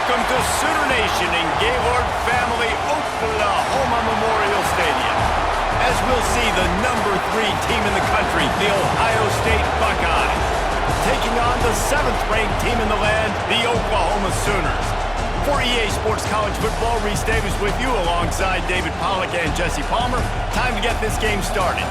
Welcome to Sooner Nation in Gaylord Family Oklahoma Memorial Stadium. As we'll see the number 3 team in the country, the Ohio State Buckeyes, taking on the 7th-ranked team in the land, the Oklahoma Sooners. For EA Sports College Football, Reese Davis with you alongside David Pollack and Jesse Palmer. Time to get this game started.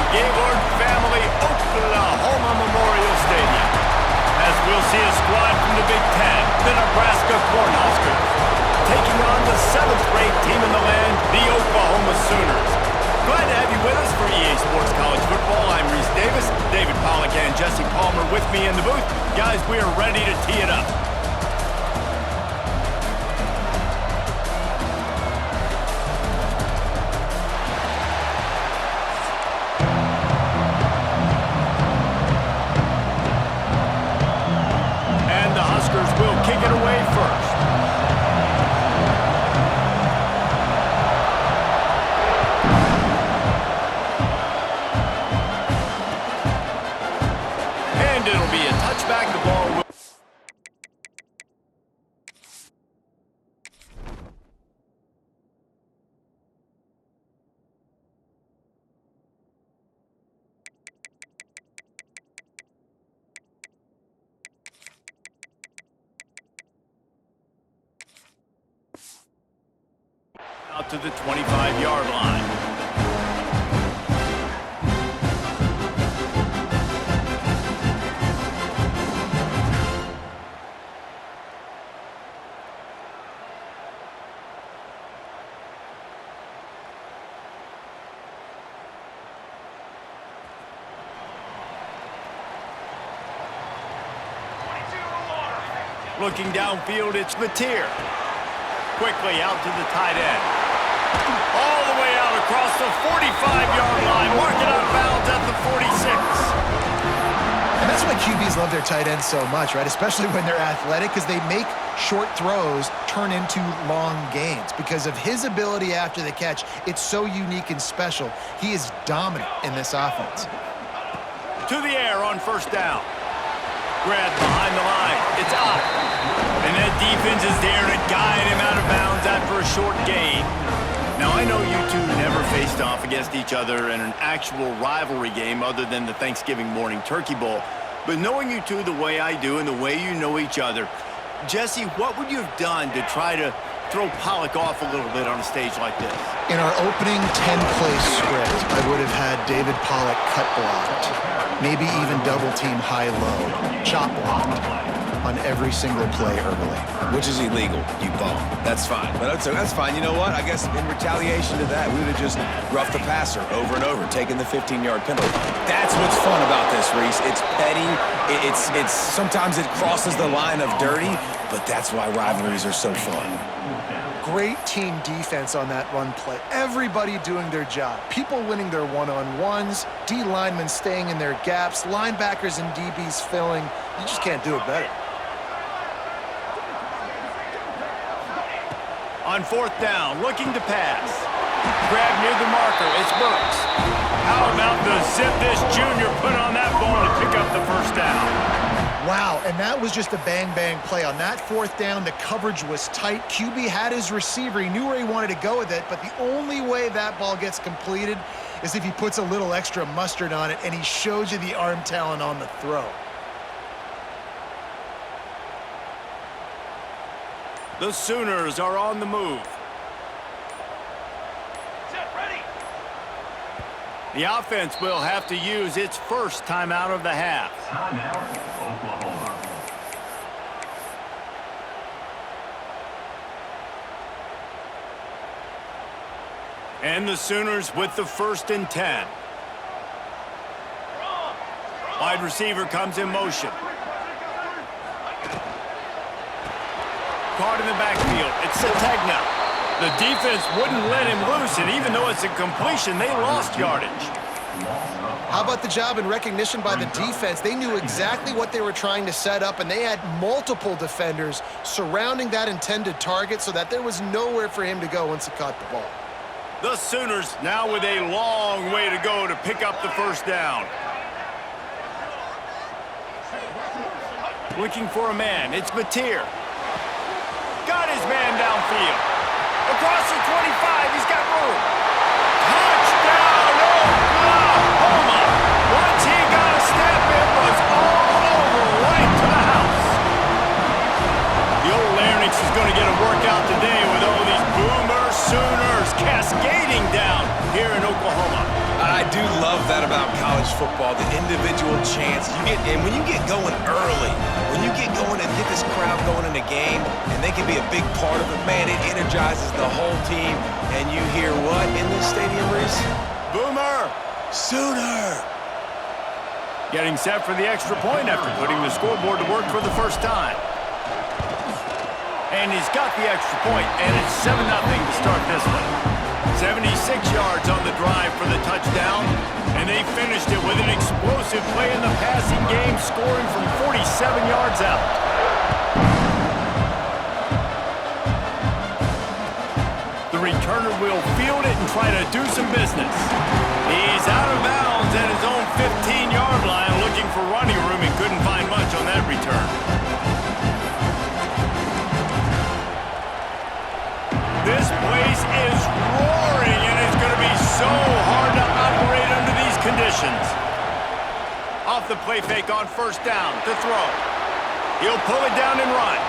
Gaylord Family Oklahoma Memorial Stadium. As we'll see a squad from the Big Ten, the Nebraska Cornhuskers, taking on the 7th-ranked team in the land, the Oklahoma Sooners. Glad to have you with us for EA Sports College Football. I'm Reese Davis, David Pollack and Jesse Palmer with me in the booth. Guys, we are ready to tee it up. Will kick it away first. And it'll be a touchback. The ball will... out to the 25-yard line. Looking downfield, it's Mateer. Quickly out to the tight end. All the way out across the 45-yard line. Mark it out of bounds at the 46. And that's why QBs love their tight ends so much, right? Especially when they're athletic, because they make short throws turn into long gains. Because of his ability after the catch, it's so unique and special. He is dominant in this offense. To the air on first down. Grab behind the line. It's up. And that defense is there to guide him out of bounds after a short gain. Now, I know you two never faced off against each other in an actual rivalry game other than the Thanksgiving morning Turkey Bowl. But knowing you two the way I do and the way you know each other, Jesse, what would you have done to try to throw Pollock off a little bit on a stage like this? In our opening 10-play script, I would have had David Pollock cut blocked, maybe even double-team high-low, chop blocked on every single play early. Which is illegal, you bum. That's fine. But that's fine. You know what? I guess in retaliation to that, we would have just roughed the passer over and over, taking the 15-yard penalty. That's what's fun about this, Reese. It's petty. It's sometimes it crosses the line of dirty, but that's why rivalries are so fun. Great team defense on that run play. Everybody doing their job. People winning their one-on-ones, D linemen staying in their gaps, linebackers and DBs filling. You just can't do it better. On fourth down, looking to pass. Grab near the marker, it's Burks. How about the zip this junior put on that ball to pick up the first down? Wow, and that was just a bang-bang play. On that fourth down, the coverage was tight. QB had his receiver. He knew where he wanted to go with it, but the only way that ball gets completed is if he puts a little extra mustard on it, and he shows you the arm talent on the throw. The Sooners are on the move. Set, ready. The offense will have to use its first timeout of the half. Timeout, Oklahoma. And the Sooners with the 1st and 10. Wide receiver comes in motion. Caught in the backfield. It's Sategna. The defense wouldn't let him loose, and even though it's a completion, they lost yardage. How about the job and recognition by the defense? They knew exactly what they were trying to set up, and they had multiple defenders surrounding that intended target so that there was nowhere for him to go once he caught the ball. The Sooners now with a long way to go to pick up the first down. Looking for a man. It's Mateer. Got his man downfield. Across the 25, he's got room. Touchdown, Oklahoma! Once he got a step, it was all over, right to the house. The old Larynx is going to get a workout today with all these Boomer Sooners cascading down here in Oklahoma. I do love that about college football, the individual chance. And when you get going early, when you get going and get this crowd going in a game, and they can be a big part of it, man, it energizes the whole team. And you hear what in this stadium, Reese? Boomer! Sooner! Getting set for the extra point after putting the scoreboard to work for the first time. And he's got the extra point, and it's 7-0 to start this one. 76 yards on the drive for the touchdown, and they finished it with an explosive play in the passing game, scoring from 47 yards out. The returner will field it and try to do some business. He's out of bounds at his own 15-yard line, looking for running room and couldn't find much on that return. This place is roaring, and it's going to be so hard to operate under these conditions. Off the play fake on first down to throw. He'll pull it down and run.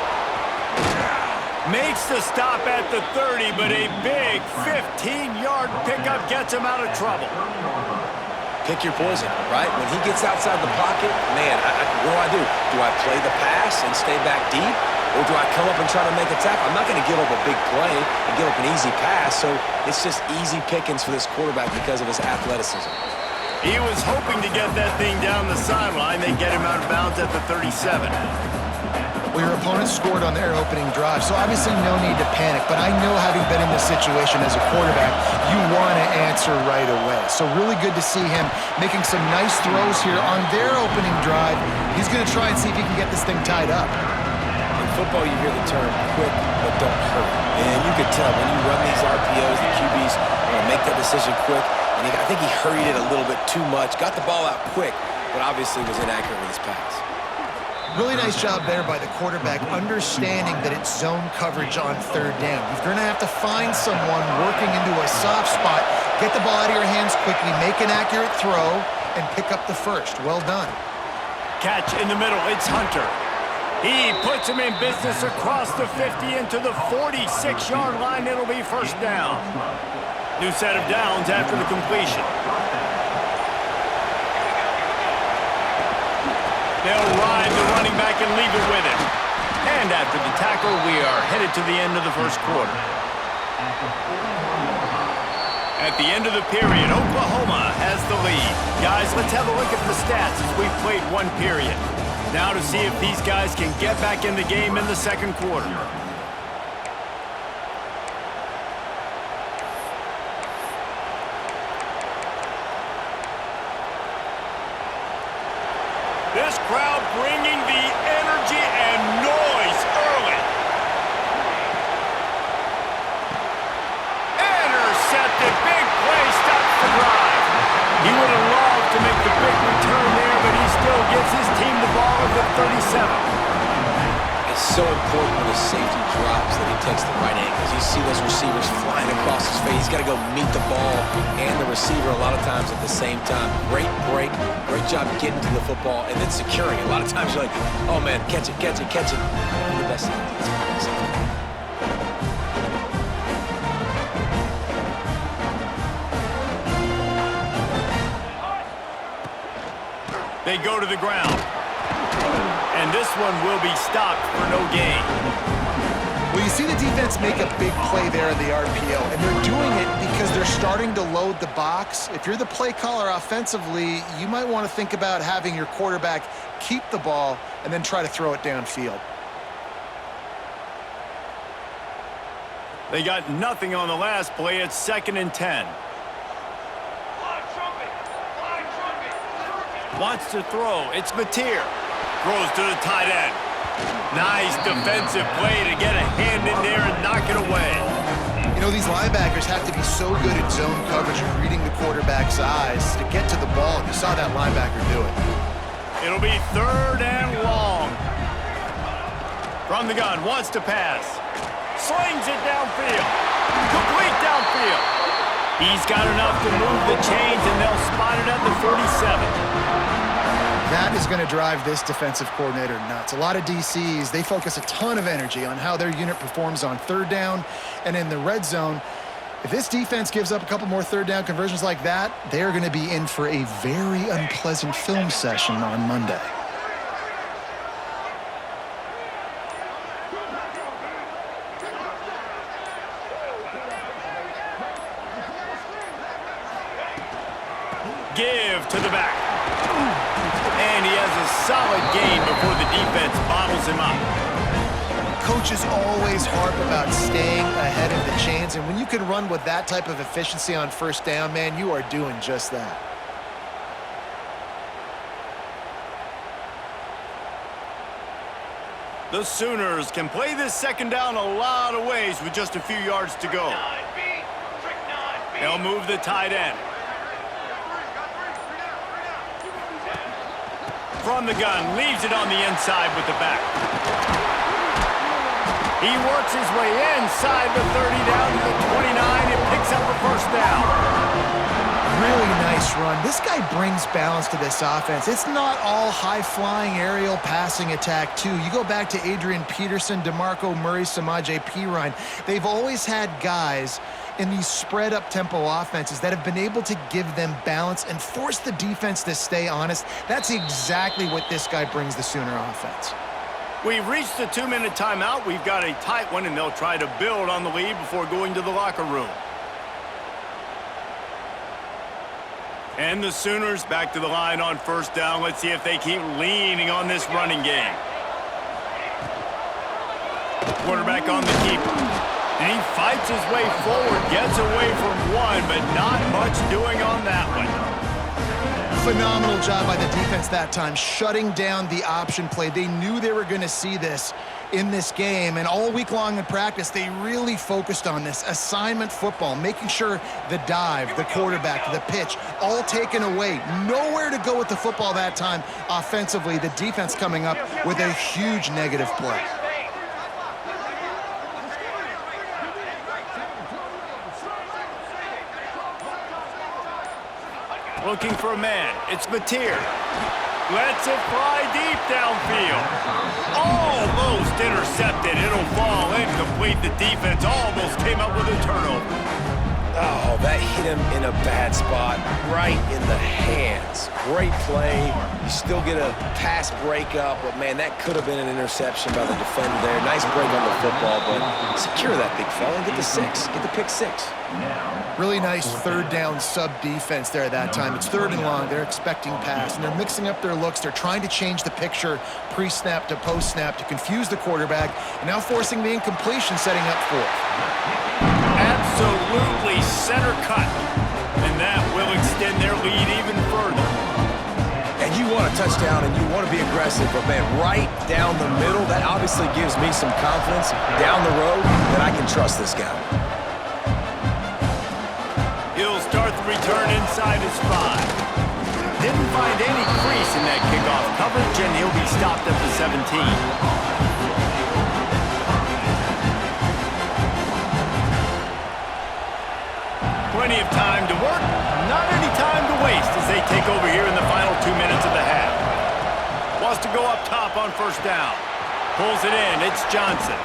Makes the stop at the 30, but a big 15-yard pickup gets him out of trouble. Pick your poison, right? When he gets outside the pocket, man, what do? Do I play the pass and stay back deep? Or do I come up and try to make a tackle? I'm not going to give up a big play and give up an easy pass, so it's just easy pickings for this quarterback because of his athleticism. He was hoping to get that thing down the sideline. They get him out of bounds at the 37. Well, your opponent scored on their opening drive, so obviously no need to panic. But I know, having been in this situation as a quarterback, you want to answer right away. So really good to see him making some nice throws here on their opening drive. He's going to try and see if he can get this thing tied up. In football, you hear the term quick but don't hurt. And you can tell when you run these RPOs, the QBs want to make that decision quick. And I think he hurried it a little bit too much, got the ball out quick, but obviously was inaccurate with his pass. Really nice job there by the quarterback, understanding that it's zone coverage on third down. You're going to have to find someone working into a soft spot, get the ball out of your hands quickly, make an accurate throw, and pick up the first. Well done. Catch in the middle. It's Hunter. He puts him in business across the 50 into the 46-yard line. It'll be first down. New set of downs after the completion. They'll ride the running back and leave it with him. And after the tackle, we are headed to the end of the first quarter. At the end of the period, Oklahoma has the lead. Guys, let's have a look at the stats as we've played one period. Now to see if these guys can get back in the game in the second quarter. This crowd bringing the energy and noise early. Intercepted. Big play. Stops the drive. He would have loved to make the big return there, but he still gives his team the ball at the 37. It's so important when his safety drops that he takes the right angles. You see those receivers flying across his face. He's got to go meet the ball and the receiver a lot of times at the same time. Great break. Great job getting to the football and then securing it. A lot of times you're like, oh man, catch it, catch it, catch it. The best thing. They go to the ground. And this one will be stopped for no gain. Well, you see the defense make a big play there in the RPO, and they're doing it because they're starting to load the box. If you're the play caller offensively, you might want to think about having your quarterback keep the ball and then try to throw it downfield. They got nothing on the last play. It's 2nd and 10. Wants to throw. It's Mateer. Throws to the tight end. Nice defensive play to get a hand in there and knock it away. You know, these linebackers have to be so good at zone coverage and reading the quarterback's eyes to get to the ball. You saw that linebacker do it. It'll be 3rd and long. From the gun, wants to pass. Slings it downfield. Complete downfield. He's got enough to move the chains, and they'll spot it at the 47. That is going to drive this defensive coordinator nuts. A lot of DCs, they focus a ton of energy on how their unit performs on third down and in the red zone. If this defense gives up a couple more third down conversions like that, they're going to be in for a very unpleasant film session on Monday. Give to the back. And he has a solid gain before the defense bottles him up. Coaches always harp about staying ahead of the chains, and when you can run with that type of efficiency on first down, man, you are doing just that. The Sooners can play this second down a lot of ways with just a few yards to go. They'll move the tight end. From the gun, leaves it on the inside with the back. He works his way inside the 30 down to the 29 and picks up a first down. Really nice run. This guy brings balance to this offense. It's not all high-flying aerial passing attack, too. You go back to Adrian Peterson, DeMarco Murray, Samaje Perine. They've always had guys in these spread-up tempo offenses that have been able to give them balance and force the defense to stay honest. That's exactly what this guy brings the Sooner offense. We've reached the 2-minute timeout. We've got a tight one, and they'll try to build on the lead before going to the locker room. And the Sooners back to the line on first down. Let's see if they keep leaning on this running game. quarterback on the keeper. And he fights his way forward, gets away from one, but not much doing on that one. Phenomenal job by the defense that time, shutting down the option play. They knew they were going to see this in this game, and all week long in practice, they really focused on this assignment football, making sure the dive, the quarterback, the pitch, all taken away. Nowhere to go with the football that time offensively. The defense coming up with a huge negative play. Looking for a man. It's Mateer. Lets it fly deep downfield. Almost intercepted. It'll fall incomplete. The defense almost came up with a turnover. Oh, that hit him in a bad spot, right in the hands. Great play. You still get a pass breakup, but man, that could have been an interception by the defender there. Nice break on the football, but secure that big fella and get the six. Get the pick six. Really nice third down sub defense there at that time. It's third and long. They're expecting pass, and they're mixing up their looks. They're trying to change the picture pre-snap to post-snap to confuse the quarterback, and now forcing the incompletion, setting up fourth. Absolutely center cut, and that will extend their lead even further. And you want a touchdown and you want to be aggressive, but man, right down the middle, that obviously gives me some confidence down the road that I can trust this guy. He'll start the return inside his 5. Didn't find any crease in that kickoff coverage, and he'll be stopped at the 17. Plenty of time to work, not any time to waste as they take over here in the final 2 minutes of the half. Wants to go up top on first down. Pulls it in, it's Johnson.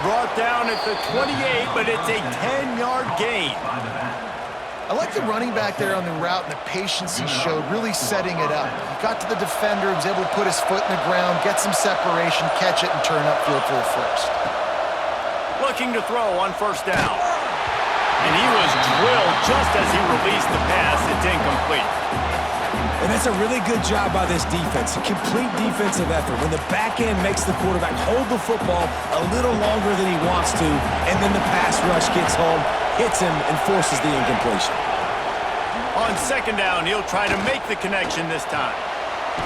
Brought down at the 28, but it's a 10-yard gain. I like the running back there on the route and the patience he showed, really setting it up. He got to the defender, was able to put his foot in the ground, get some separation, catch it, and turn upfield for the first. Looking to throw on first down. And he was drilled just as he released the pass. It's incomplete. And that's a really good job by this defense, a complete defensive effort. When the back end makes the quarterback hold the football a little longer than he wants to, and then the pass rush gets home, hits him, and forces the incompletion. On second down, he'll try to make the connection this time.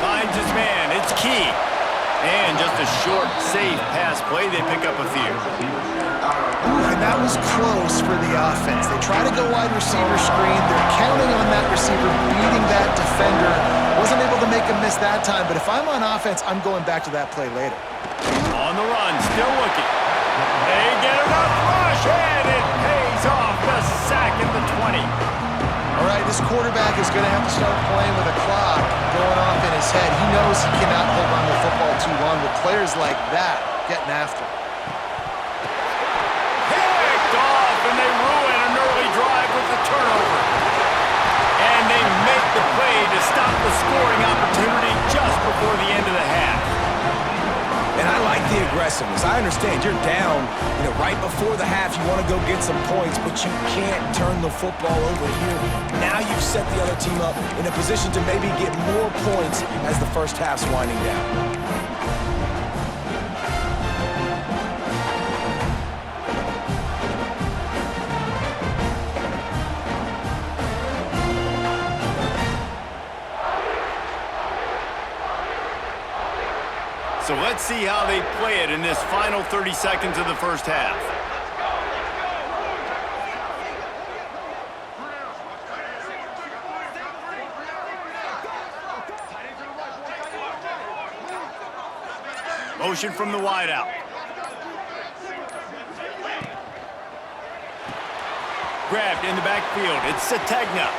Finds his man. It's Key. And just a short, safe pass play. They pick up a few. And that was close for the offense. They try to go wide receiver screen. They're counting on that receiver beating that defender. Wasn't able to make a miss that time, but if I'm on offense, I'm going back to that play later. On the run, still looking. They get enough rush, and it pays off. The sack at the 20. All right, this quarterback is going to have to start playing with a clock going off in his head. He knows he cannot hold on to the football too long with players like that getting after him. Picked off, and they ruin an early drive with the turnover. And they make the play to stop the scoring opportunity just before the end of the half. And I like the aggressiveness. I understand you're down, right before the half. You want to go get some points, but you can't turn the football over here. Now you've set the other team up in a position to maybe get more points as the first half's winding down. So let's see how they play it in this final 30 seconds of the first half. Motion from the wideout. Grabbed in the backfield. It's Sategna.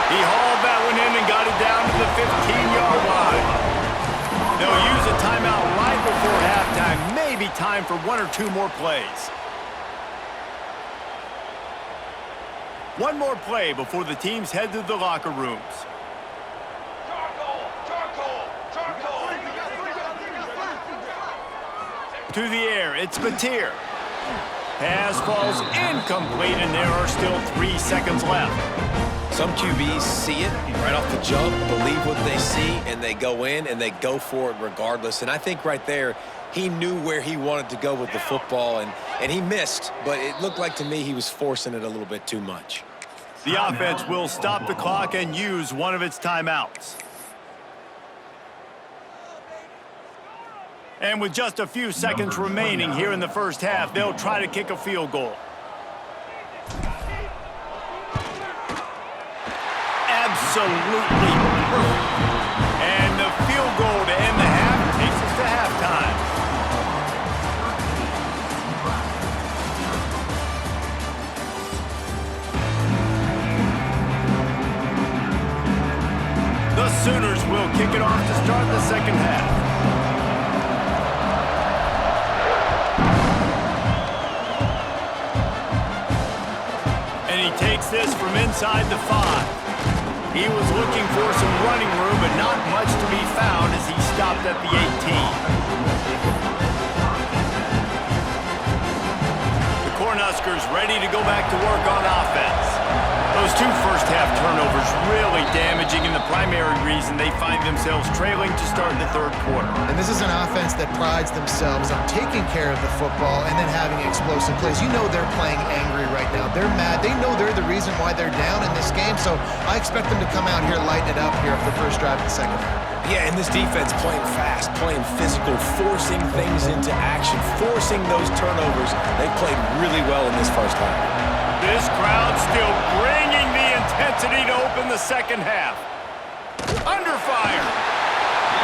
He hauled that one in and got it down to the 15-yard line. They'll use a timeout right before halftime. Maybe time for one or two more plays. One more play before the teams head to the locker rooms. To the air, it's Mateer. Pass falls incomplete, and there are still 3 seconds left. Some QBs see it right off the jump, believe what they see, and they go in and they go for it regardless. And I think right there, he knew where he wanted to go with the football, and he missed, but it looked like to me he was forcing it a little bit too much. The offense will stop the clock and use one of its timeouts. And with just a few seconds remaining here in the first half, they'll try to kick a field goal. Absolutely perfect. And the field goal to end the half takes us to halftime. The Sooners will kick it off to start the second half. And he takes this from inside the 5. He was looking for some running room, but not much to be found as he stopped at the 18. The Cornhuskers ready to go back to work on offense. Those two first-half turnovers really damaging, and the primary reason they find themselves trailing to start the third quarter. And this is an offense that prides themselves on taking care of the football and then having explosive plays. You know they're playing angry right now. They're mad. They know they're the reason why they're down in this game, so I expect them to come out here, lighten it up here for the first drive of the second half. Yeah, and this defense playing fast, playing physical, forcing things into action, forcing those turnovers. They played really well in this first half. This crowd still bringing the intensity to open the second half. Under fire.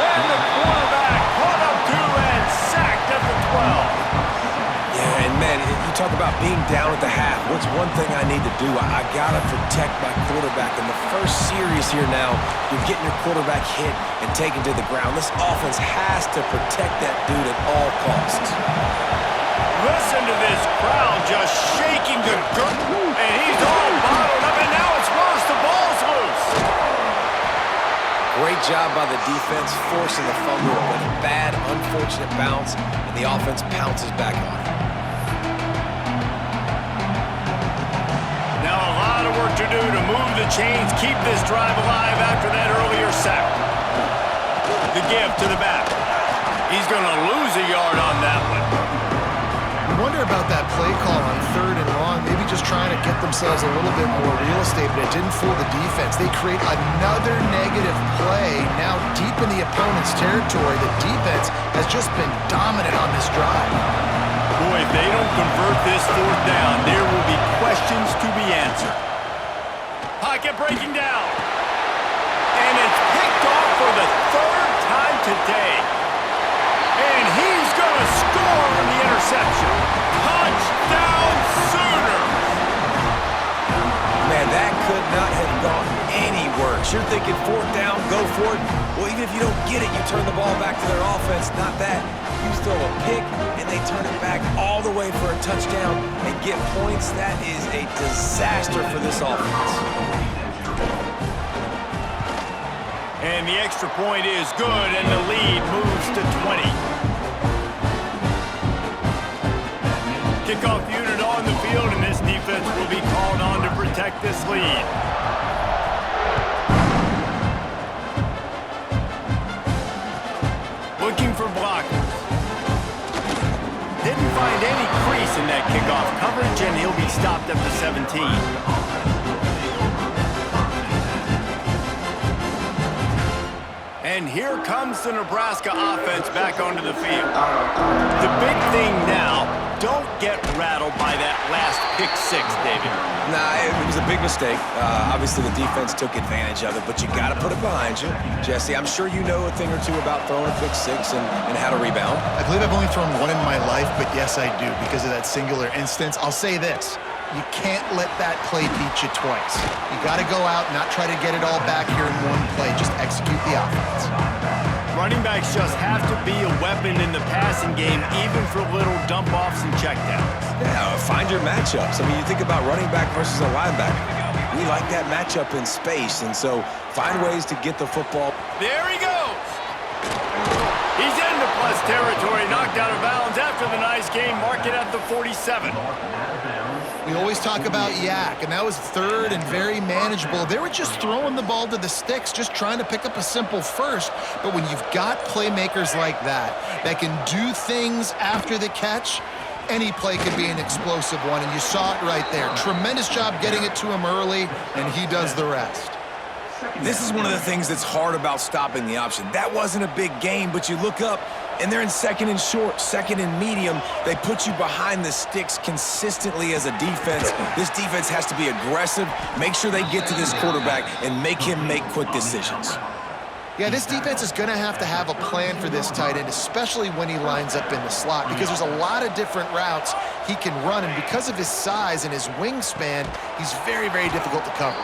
And the quarterback caught up to and sacked at the 12. Yeah, and man, you talk about being down at the half. What's one thing I need to do? I got to protect my quarterback. In the first series here now, you're getting your quarterback hit and taken to the ground. This offense has to protect that dude at all costs. Listen to this crowd just shaking the dirt. And he's all bottled up, and now it's worse. The ball's loose. Great job by the defense, forcing the fumble with a bad, unfortunate bounce, and the offense pounces back on it. Now a lot of work to do to move the chains, keep this drive alive after that earlier sack. The give to the back. He's going to lose a yard on that one. I wonder about that play call on 3rd and long, maybe just trying to get themselves a little bit more real estate, but it didn't fool the defense. They create another negative play now deep in the opponent's territory. The defense has just been dominant on this drive. Boy, if they don't convert this 4th down, there will be questions to be answered. Pocket breaking down. And it's picked off for the 3rd time today. And he's going to score on the interception. Touchdown Sooners! Man, that could not have gone any worse. You're thinking 4th down, go for it. Well, even if you don't get it, you turn the ball back to their offense. Not that. You throw a pick, and they turn it back all the way for a touchdown and get points. That is a disaster for this offense. And the extra point is good, and the lead moves to 20. Kickoff unit on the field, and this defense will be called on to protect this lead. Looking for blockers. Didn't find any crease in that kickoff coverage, and he'll be stopped at the 17. And here comes the Nebraska offense back onto the field. The big thing now, don't get rattled by that last pick 6, David. Nah, it was a big mistake. Obviously, the defense took advantage of it, but you got to put it behind you. Jesse, I'm sure you know a thing or two about throwing a pick 6 and how to rebound. I believe I've only thrown one in my life, but yes, I do because of that singular instance. I'll say this. You can't let that play beat you twice. You got to go out and not try to get it all back here in one play. Just execute the offense. Running backs just have to be a weapon in the passing game, even for little dump-offs and checkdowns. Yeah, find your matchups. I mean, you think about running back versus a linebacker. We like that matchup in space, and so find ways to get the football. There he goes. He's in the plus territory, knocked out of bounds after the nice game. Mark it at the 47. We always talk about yak, and that was third and very manageable. They were just throwing the ball to the sticks, just trying to pick up a simple first. But when you've got playmakers like that can do things after the catch, any play could be an explosive one, and you saw it right there. Tremendous job getting it to him early, and he does the rest. This is one of the things that's hard about stopping the option. That wasn't a big game, but you look up, and they're in second and short, second and medium. They put you behind the sticks consistently as a defense. This defense has to be aggressive, make sure they get to this quarterback, and make him make quick decisions. Yeah, this defense is going to have a plan for this tight end, especially when he lines up in the slot, because there's a lot of different routes he can run, and because of his size and his wingspan, he's very, very difficult to cover.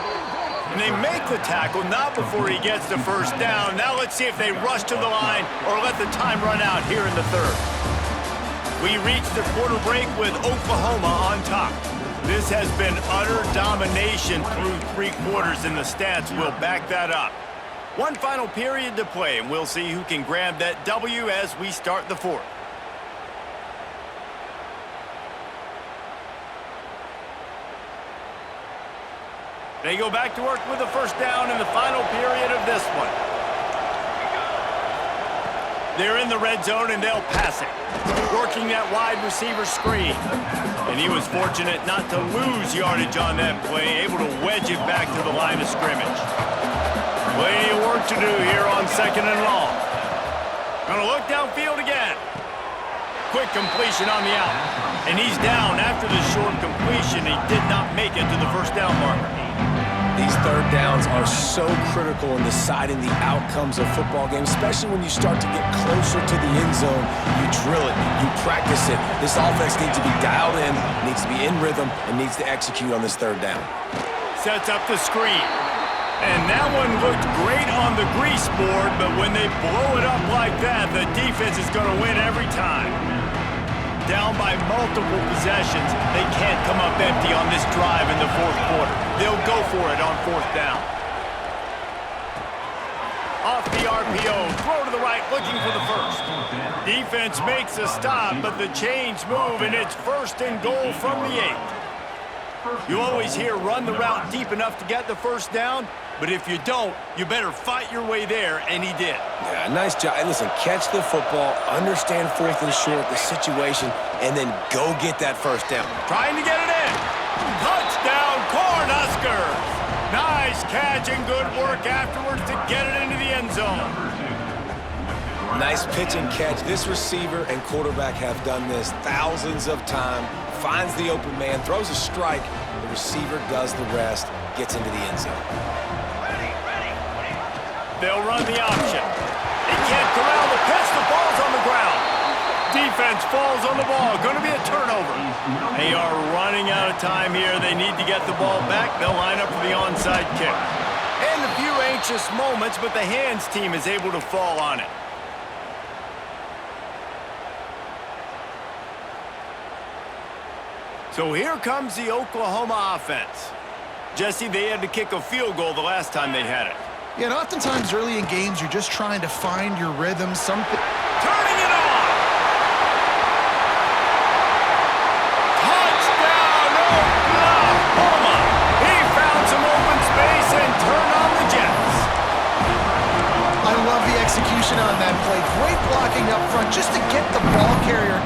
And they make the tackle, not before he gets the first down. Now let's see if they rush to the line or let the time run out here in the third. We reach the quarter break with Oklahoma on top. This has been utter domination through 3 quarters, and the stats will back that up. One final period to play, and we'll see who can grab that W as we start the fourth. They go back to work with the first down in the final period of this one. They're in the red zone, and they'll pass it. Working that wide receiver screen. And he was fortunate not to lose yardage on that play, able to wedge it back to the line of scrimmage. Plenty of work to do here on second and long. Gonna look downfield again. Quick completion on the out. And he's down after the short completion. He did not make it to the first down marker. These third downs are so critical in deciding the outcomes of football games, especially when you start to get closer to the end zone. You drill it, you practice it. This offense needs to be dialed in, needs to be in rhythm, and needs to execute on this third down. Sets up the screen. And that one looked great on the grease board, but when they blow it up like that, the defense is going to win every time. Down by multiple possessions, they can't come up empty on this drive in the fourth quarter. They'll go for it on fourth down. Off the RPO, throw to the right, looking for the first. Defense makes a stop, but the chains move, and it's first and goal from the 8. You always hear run the route deep enough to get the first down, but if you don't, you better fight your way there, and he did. Yeah, nice job. And listen, catch the football, understand fourth and short, the situation, and then go get that first down. Trying to get it in. Touchdown, Cornhuskers! Nice catch and good work afterwards to get it into the end zone. Nice pitch and catch. This receiver and quarterback have done this thousands of times. Finds the open man, throws a strike. The receiver does the rest, gets into the end zone. They'll run the option. They can't corral the pitch. The ball's on the ground. Defense falls on the ball. Going to be a turnover. They are running out of time here. They need to get the ball back. They'll line up for the onside kick. And a few anxious moments, but the hands team is able to fall on it. So here comes the Oklahoma offense. Jesse, they had to kick a field goal the last time they had it. Yeah, and oftentimes early in games, you're just trying to find your rhythm, something. Turning it on! Touchdown, Oklahoma! He found some open space and turned on the Jets. I love the execution on that play. Great blocking up front just to get the ball carrier.